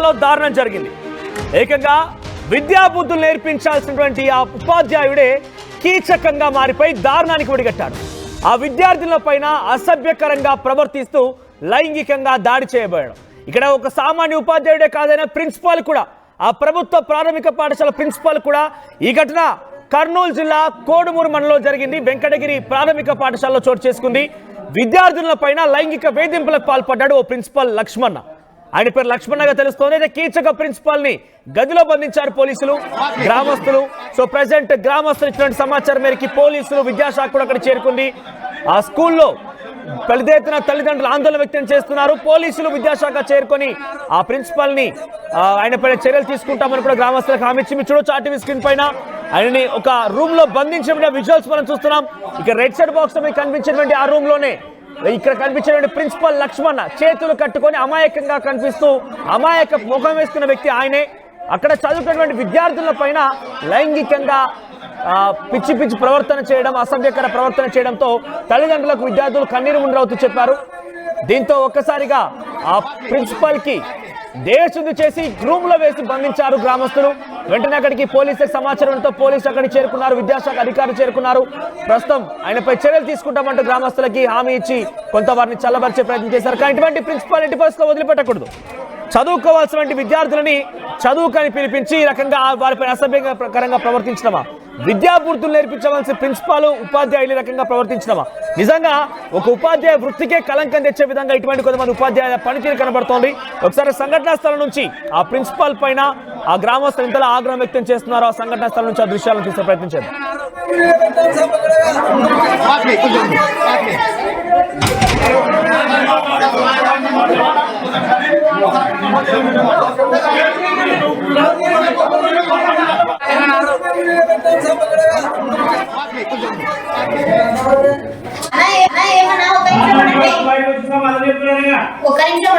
మండలంలో దారుణం జరిగింది. ఏకంగా విద్యాబుద్ధులు నేర్పించాల్సినటువంటి ఆ ఉపాధ్యాయుడే కీచకంగా మారిపోయి దారుణానికి ఒడిగట్టాడు. ఆ విద్యార్థుల పైన అసభ్యకరంగా ప్రవర్తిస్తూ లైంగికంగా దాడి చేయబోయాడు. ఇక్కడ ఒక సామాన్య ఉపాధ్యాయుడే కాదైనా ప్రిన్సిపాల్ కూడా, ఆ ప్రభుత్వ ప్రాథమిక పాఠశాల ప్రిన్సిపాల్ కూడా ఈ ఘటన కర్నూలు జిల్లా కోడుమూరు మండలంలో జరిగింది. వెంకటగిరి ప్రాథమిక పాఠశాలలో చోటు చేసుకుంది. విద్యార్థుల పైన లైంగిక వేధింపులకు పాల్పడ్డాడు ఓ ప్రిన్సిపల్ లక్ష్మణ. ఆయన పేరు లక్ష్మణగా తెలుస్తోంది. అయితే కీచక ప్రిన్సిపాల్ ని గదిలో బంధించారు పోలీసులు, గ్రామస్తులు. సో ప్రెసెంట్ గ్రామస్తులు ఇచ్చినటువంటి సమాచారం మేరకు పోలీసులు, విద్యాశాఖ కూడా అక్కడ చేరుకుంది. ఆ స్కూల్లో పెద్ద ఎత్తున తల్లిదండ్రులు ఆందోళన వ్యక్తం చేస్తున్నారు. పోలీసులు, విద్యాశాఖ చేరుకొని ఆ ప్రిన్సిపల్ ని ఆయన పైన చర్యలు తీసుకుంటామని కూడా గ్రామస్తులకు హామీ ఇచ్చి చూడొచ్చు. ఆర్టీవీ స్క్రీన్ పైన ఆయనని ఒక రూమ్ లో బంధించిన విజువల్స్ మనం చూస్తున్నాం. ఇక రెడ్ సైడ్ బాక్స్ లో మీకు కనిపించినటువంటి ఆ రూమ్ లోనే ఇక్కడ కనిపించినటువంటి ప్రిన్సిపల్ లక్ష్మణ చేతులు కట్టుకొని అమాయకంగా కనిపిస్తూ అమాయక ముఖం వేసుకున్న వ్యక్తి ఆయనే. అక్కడ చదువుకున్నటువంటి విద్యార్థుల పైన లైంగికంగా పిచ్చి పిచ్చి ప్రవర్తన చేయడం, అసభ్యకర ప్రవర్తన చేయడంతో తల్లిదండ్రులకు విద్యార్థులు కన్నీరు మున్నీరవుతూ చెప్పారు. దీంతో ఒక్కసారిగా ఆ ప్రిన్సిపల్ కి దేశశుద్ధి చేసి రూమ్ లో వేసి బంధించారు గ్రామస్తులు. వెంటనే అక్కడికి పోలీసులకు సమాచారంతో పోలీసులు అక్కడికి చేరుకున్నారు, విద్యాశాఖ అధికారులు చేరుకున్నారు. ప్రస్తుతం ఆయనపై చర్యలు తీసుకుంటామంటూ గ్రామస్తులకి హామీ ఇచ్చి కొంత వారిని చల్లబరిచే ప్రయత్నం చేశారు. కానీ ఇటువంటి ప్రిన్సిపాల్ ఎట్టి పరిస్థితుల్లో వదిలిపెట్టకూడదు. చదువుకోవాల్సిన విద్యార్థులని చదువుకని పిలిపించి ఈ రకంగా వారిపై అసభ్యకరంగా ప్రవర్తించడమా? విద్యాబుద్ధులు నేర్పించవలసిన ప్రిన్సిపాల్, ఉపాధ్యాయులు ఈ రకంగా ప్రవర్తించడమా? నిజంగా ఒక ఉపాధ్యాయ వృత్తికే కలంకం తెచ్చే విధంగా ఇటువంటి కొంతమంది ఉపాధ్యాయుల పనితీరు కనబడుతోంది. ఒకసారి సంఘటనా స్థలం నుంచి ఆ ప్రిన్సిపాల్ పైన ఆ గ్రామస్తులు ఎంతలా ఆగ్రహం వ్యక్తం చేస్తున్నారో ఆ సంఘటనా స్థలం నుంచి ఆ దృశ్యాలను చూసే ప్రయత్నం చేద్దాం. ఒక నిమిషం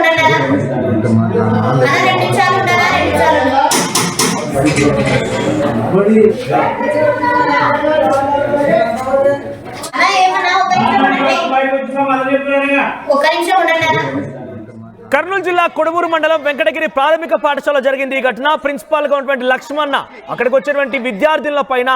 ఉండండి. కర్నూలు జిల్లా కొడుమూరు మండలం వెంకటగిరి ప్రాథమిక పాఠశాల జరిగింది ఈ ఘటన. ప్రిన్సిపాల్ గా ఉన్నటువంటి లక్ష్మణ అక్కడికి వచ్చినటువంటి విద్యార్థుల పైన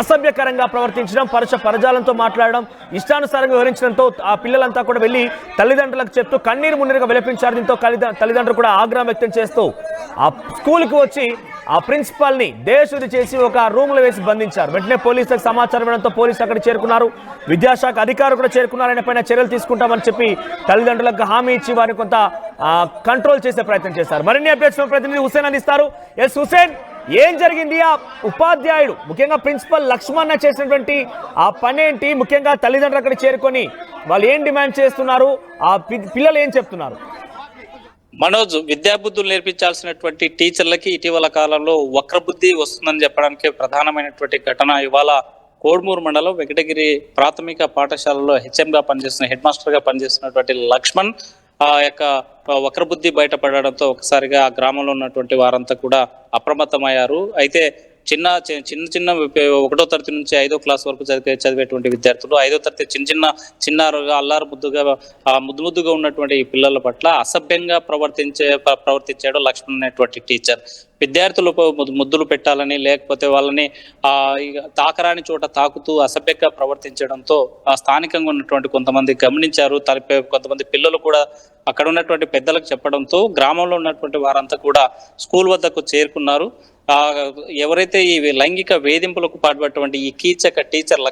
అసభ్యకరంగా ప్రవర్తించడం, పరుష పరజాలంతో మాట్లాడడం, ఇష్టానుసారంగా వివరించడంతో ఆ పిల్లలంతా కూడా వెళ్లి తల్లిదండ్రులకు చెప్తూ కన్నీరు మున్నీరుగా విలపించారు. దీంతో తల్లిదండ్రులు కూడా ఆగ్రహం వ్యక్తం చేస్తూ ఆ స్కూల్కి వచ్చి ఆ ప్రిన్సిపాల్ ని దేశశుద్ధి చేసి ఒక రూమ్ లో వేసి బంధించారు. వెంటనే పోలీసులకు సమాచారం ఇవ్వడంతో పోలీసులు అక్కడ చేరుకున్నారు, విద్యాశాఖ అధికారులు కూడా చేరుకున్నారు. ఆయన పైన చర్యలు తీసుకుంటామని చెప్పి తల్లిదండ్రులకు హామీ ఇచ్చి వారిని కొంత కంట్రోల్ చేసే ప్రయత్నం చేశారు. మరిన్ని అప్డేట్స్ ప్రతినిధి హుసేన్ అందిస్తారు. ఎస్ హుసేన్, ఏం జరిగింది? ఆ ఉపాధ్యాయుడు ముఖ్యంగా ప్రిన్సిపల్ లక్ష్మణ చేసినటువంటి ఆ పని ఏంటి? ముఖ్యంగా తల్లిదండ్రులు అక్కడ చేరుకొని వాళ్ళు ఏం డిమాండ్ చేస్తున్నారు? ఆ పిల్లలు ఏం చెప్తున్నారు? మనోజ్, విద్యాబుద్ధులు నేర్పించాల్సినటువంటి టీచర్లకి ఇటీవల కాలంలో వక్రబుద్ధి వస్తుందని చెప్పడానికి ప్రధానమైనటువంటి ఘటన ఇవాళ కోడుమూరు మండలం వెంకటగిరి ప్రాథమిక పాఠశాలలో హెచ్ఎంగా పనిచేస్తున్న హెడ్ మాస్టర్ గా పనిచేస్తున్నటువంటి లక్ష్మణ్ ఆ యొక్క వక్రబుద్ధి బయటపడడంతో ఒకసారిగా ఆ గ్రామంలో ఉన్నటువంటి వారంతా కూడా అప్రమత్తమయ్యారు. అయితే చిన్న ఒకటో తరగతి నుంచి 5వ క్లాస్ వరకు చదివేటువంటి విద్యార్థులు 5వ తరగతి చిన్నారుగా అల్లారు ముద్దుగా ఉన్నటువంటి ఈ పిల్లల పట్ల అసభ్యంగా ప్రవర్తించాడు లక్ష్మణ్ అనేటువంటి టీచర్. విద్యార్థులు ముద్దులు పెట్టాలని, లేకపోతే వాళ్ళని తాకరాని చోట తాకుతూ అసభ్యంగా ప్రవర్తించడంతో స్థానికంగా ఉన్నటువంటి కొంతమంది గమనించారు. కొంతమంది పిల్లలు కూడా అక్కడ ఉన్నటువంటి పెద్దలకు చెప్పడంతో గ్రామంలో ఉన్నటువంటి వారంతా కూడా స్కూల్ వద్దకు చేరుకున్నారు. ఎవరైతే ఈ లైంగిక వేధింపులకు పాల్పడినటువంటి ఈ కీచక టీచర్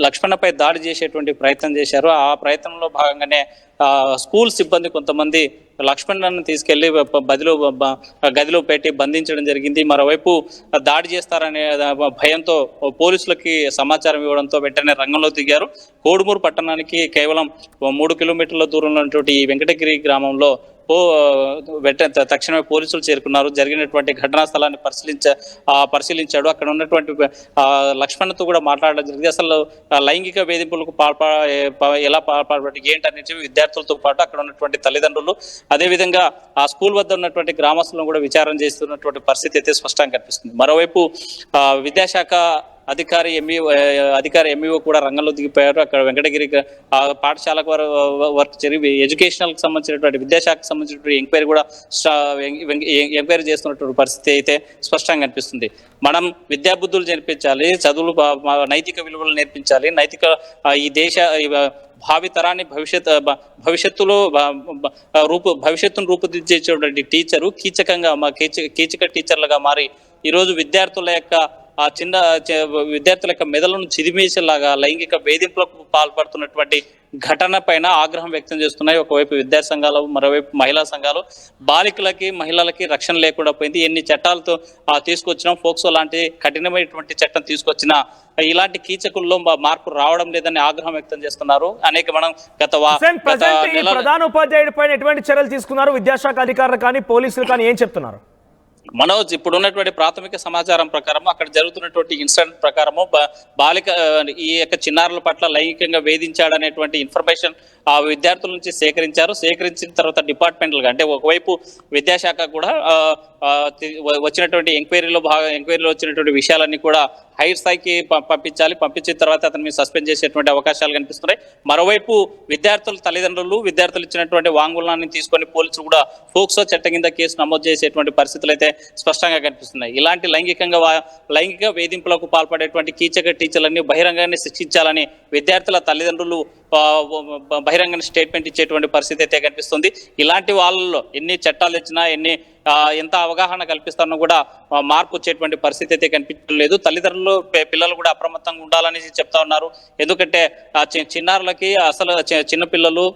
లక్ష్మణపై దాడి చేసేటువంటి ప్రయత్నం చేశారు. ఆ ప్రయత్నంలో భాగంగానే స్కూల్ సిబ్బంది కొంతమంది లక్ష్మణ్ను తీసుకెళ్లి గదిలో పెట్టి బంధించడం జరిగింది. మరోవైపు దాడి చేస్తారనే భయంతో పోలీసులకి సమాచారం ఇవ్వడంతో వెంటనే రంగంలో దిగారు. కోడుమూరు పట్టణానికి కేవలం 3 కిలోమీటర్ల దూరంలో ఉన్నటువంటి ఈ వెంకటగిరి గ్రామంలో తక్షణమే పోలీసులు చేరుకున్నారు. జరిగినటువంటి ఘటనా స్థలాన్ని పరిశీలించాడు. అక్కడ ఉన్నటువంటి లక్ష్మణ్తో కూడా మాట్లాడడం జరిగింది. అసలు లైంగిక వేధింపులకు ఎలా పాల్పడి ఏంటనేది విద్యార్థులతో పాటు అక్కడ ఉన్నటువంటి తల్లిదండ్రులు, అదేవిధంగా ఆ స్కూల్ వద్ద ఉన్నటువంటి గ్రామస్తులను కూడా విచారణ చేస్తున్నటువంటి పరిస్థితి అయితే స్పష్టంగా కనిపిస్తుంది. మరోవైపు విద్యాశాఖ అధికారి ఎంఈఓ కూడా రంగంలో దిగిపోయారు. అక్కడ వెంకటగిరి పాఠశాలకు వర్క్ జరిగి ఎడ్యుకేషనల్ కి సంబంధించినటువంటి విద్యాశాఖకు సంబంధించినటువంటి ఎంక్వైరీ కూడా ఎంక్వైరీ చేస్తున్నటువంటి పరిస్థితి అయితే స్పష్టంగా కనిపిస్తుంది. మనం విద్యాబుద్ధులు నేర్పించాలి, చదువులు నైతిక విలువలు నేర్పించాలి, ఈ దేశ భావి తరాన్ని భవిష్యత్తును రూపుదిద్దేటువంటి టీచరు కీచక టీచర్లుగా మారి ఈరోజు విద్యార్థుల యొక్క మెదడును చిదిమేసేలాగా లైంగిక వేధింపులకు పాల్పడుతున్నటువంటి ఘటన పైన ఆగ్రహం వ్యక్తం చేస్తున్నాయి. ఒకవైపు విద్యా సంఘాలు, మరోవైపు మహిళా సంఘాలు. బాలికలకి మహిళలకి రక్షణ లేకుండా పోయింది. ఎన్ని చట్టాలతో తీసుకొచ్చినా, ఫోక్సో లాంటి కఠినమైనటువంటి చట్టం తీసుకొచ్చినా ఇలాంటి కీచకుల్లో మార్పు రావడం లేదని ఆగ్రహం వ్యక్తం చేస్తున్నారు. మనం ప్రధాన ఉపాధ్యాయుడి పైన ఎటువంటి చర్యలు తీసుకున్నారు? విద్యాశాఖ అధికారులు కానీ పోలీసులు కానీ ఏం చెప్తున్నారు? మనోజ్, ఇప్పుడు ఉన్నటువంటి ప్రాథమిక సమాచారం ప్రకారం అక్కడ జరుగుతున్నటువంటి ఇన్సిడెంట్ ప్రకారము బాలిక ఈ యొక్క చిన్నారుల పట్ల లైంగికంగా వేధించాడనేటువంటి ఇన్ఫర్మేషన్ ఆ విద్యార్థుల నుంచి సేకరించిన తర్వాత డిపార్ట్మెంట్లుగా అంటే ఒకవైపు విద్యాశాఖ కూడా వచ్చినటువంటి ఎంక్వైరీలో వచ్చినటువంటి విషయాలన్నీ కూడా హైర్ స్థాయికి పంపించిన తర్వాత అతన్ని సస్పెండ్ చేసేటువంటి అవకాశాలు కనిపిస్తున్నాయి. మరోవైపు విద్యార్థుల తల్లిదండ్రులు విద్యార్థులు ఇచ్చినటువంటి వాంగ్మూలాన్ని తీసుకొని పోలీసులు కూడా ఫోక్సో చట్టం కింద కేసు నమోదు చేసేటువంటి పరిస్థితులు అయితే స్పష్టంగా కనిపిస్తున్నాయి. ఇలాంటి లైంగిక వేధింపులకు పాల్పడేటువంటి కీచక టీచర్లని బహిరంగాన్ని శిక్షించాలని విద్యార్థుల తల్లిదండ్రులు బహిరంగ స్టేట్మెంట్ ఇచ్చేటువంటి పరిస్థితి అయితే కనిపిస్తుంది. ఇలాంటి వాళ్ళలో ఎన్ని చట్టాలు తెచ్చినా ఎంత అవగాహన కల్పిస్తానో కూడా మార్పు వచ్చేటువంటి పరిస్థితి అయితే కనిపించలేదు. తల్లిదండ్రులు పిల్లలు కూడా అప్రమత్తంగా ఉండాలని చెప్తా ఉన్నారు. ఎందుకంటే చిన్నారులకి అసలు చిన్నపిల్లలు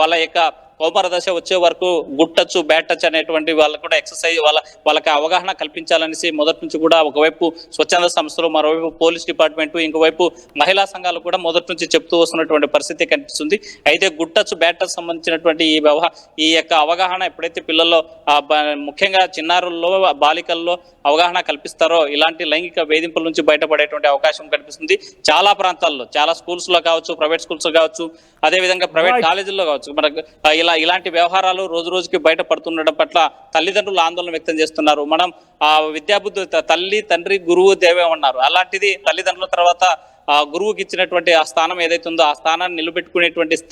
వాళ్ళ యొక్క కౌమార దశ వచ్చే వరకు గుడ్ టచ్ బ్యాడ్ టచ్ అనేటువంటి వాళ్ళకు కూడా ఎక్సర్సైజ్ వాళ్ళకి అవగాహన కల్పించాలనేసి మొదటి నుంచి కూడా ఒకవైపు స్వచ్ఛంద సంస్థలు, మరోవైపు పోలీస్ డిపార్ట్మెంట్, ఇంకోవైపు మహిళా సంఘాలు కూడా మొదటి నుంచి చెప్తూ వస్తున్నటువంటి పరిస్థితి కనిపిస్తుంది. అయితే గుడ్ టచ్ బ్యాడ్ టచ్ సంబంధించినటువంటి ఈ యొక్క అవగాహన ఎప్పుడైతే పిల్లల్లో ముఖ్యంగా చిన్నారుల్లో బాలికల్లో అవగాహన కల్పిస్తారో ఇలాంటి లైంగిక వేధింపుల నుంచి బయటపడేటువంటి అవకాశం కనిపిస్తుంది. చాలా ప్రాంతాల్లో, చాలా స్కూల్స్ లో కావచ్చు, ప్రైవేట్ స్కూల్స్ కావచ్చు, అదేవిధంగా ప్రైవేట్ కాలేజీల్లో కావచ్చు, మనకు ఇలాంటి వ్యవహారాలు రోజు రోజుకి బయటపడుతుండడం పట్ల తల్లిదండ్రులు ఆందోళన వ్యక్తం చేస్తున్నారు. మనం ఆ విద్యాబుద్ధి తల్లి, తండ్రి, గురువు, దేవే ఉన్నారు. అలాంటిది తల్లిదండ్రుల తర్వాత గురువుకి ఇచ్చినటువంటి ఆ స్థానం ఏదైతే ఉందో ఆ స్థానాన్ని నిలబెట్టుకునేటువంటి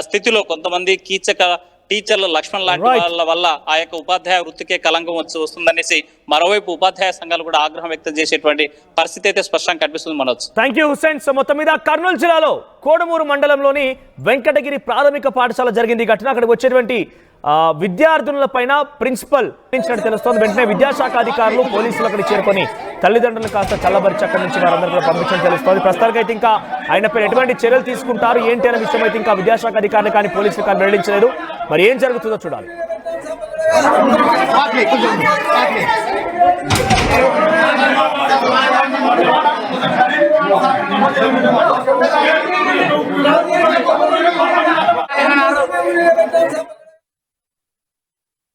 స్థితిలో కొంతమంది కీచక టీచర్లు లక్ష్మణ్ లాంటి వాళ్ళ వల్ల ఆ యొక్క ఉపాధ్యాయ వృత్తికే కలంకం వస్తుందనేసి మరోవైపు ఉపాధ్యాయ సంఘాలు కూడా ఆగ్రహం వ్యక్తం చేసేటువంటి పరిస్థితి అయితే స్పష్టంగా కనిపిస్తుంది. Manoj, thank you Hussain. So మొత్తం మీద కర్నూలు జిల్లాలో కోడుమూరు మండలంలోని వెంకటగిరి ప్రాథమిక పాఠశాల జరిగింది ఘటన. అక్కడికి వచ్చేటువంటి విద్యార్థుల పైన ప్రిన్సిపల్ తెలుస్తోంది. వెంటనే విద్యాశాఖ అధికారులు, పోలీసులు అక్కడికి చేరుకొని తల్లిదండ్రులు కాస్త చల్లబరిచి అక్కడి నుంచి వారందరూ కూడా పంపించడం తెలుస్తోంది. ప్రస్తుతానికి అయితే ఇంకా ఆయన పైన ఎటువంటి చర్యలు తీసుకుంటారు ఏంటి అనే విషయం అయితే ఇంకా విద్యాశాఖ అధికారులు కానీ పోలీసులు కానీ వెల్లడించలేదు. మరి ఏం జరుగుతుందో చూడాలి.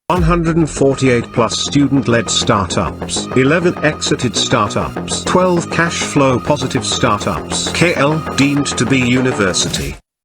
+148 student-led startups, 11 exited startups, 12 cash flow positive startups, KL deemed to be university.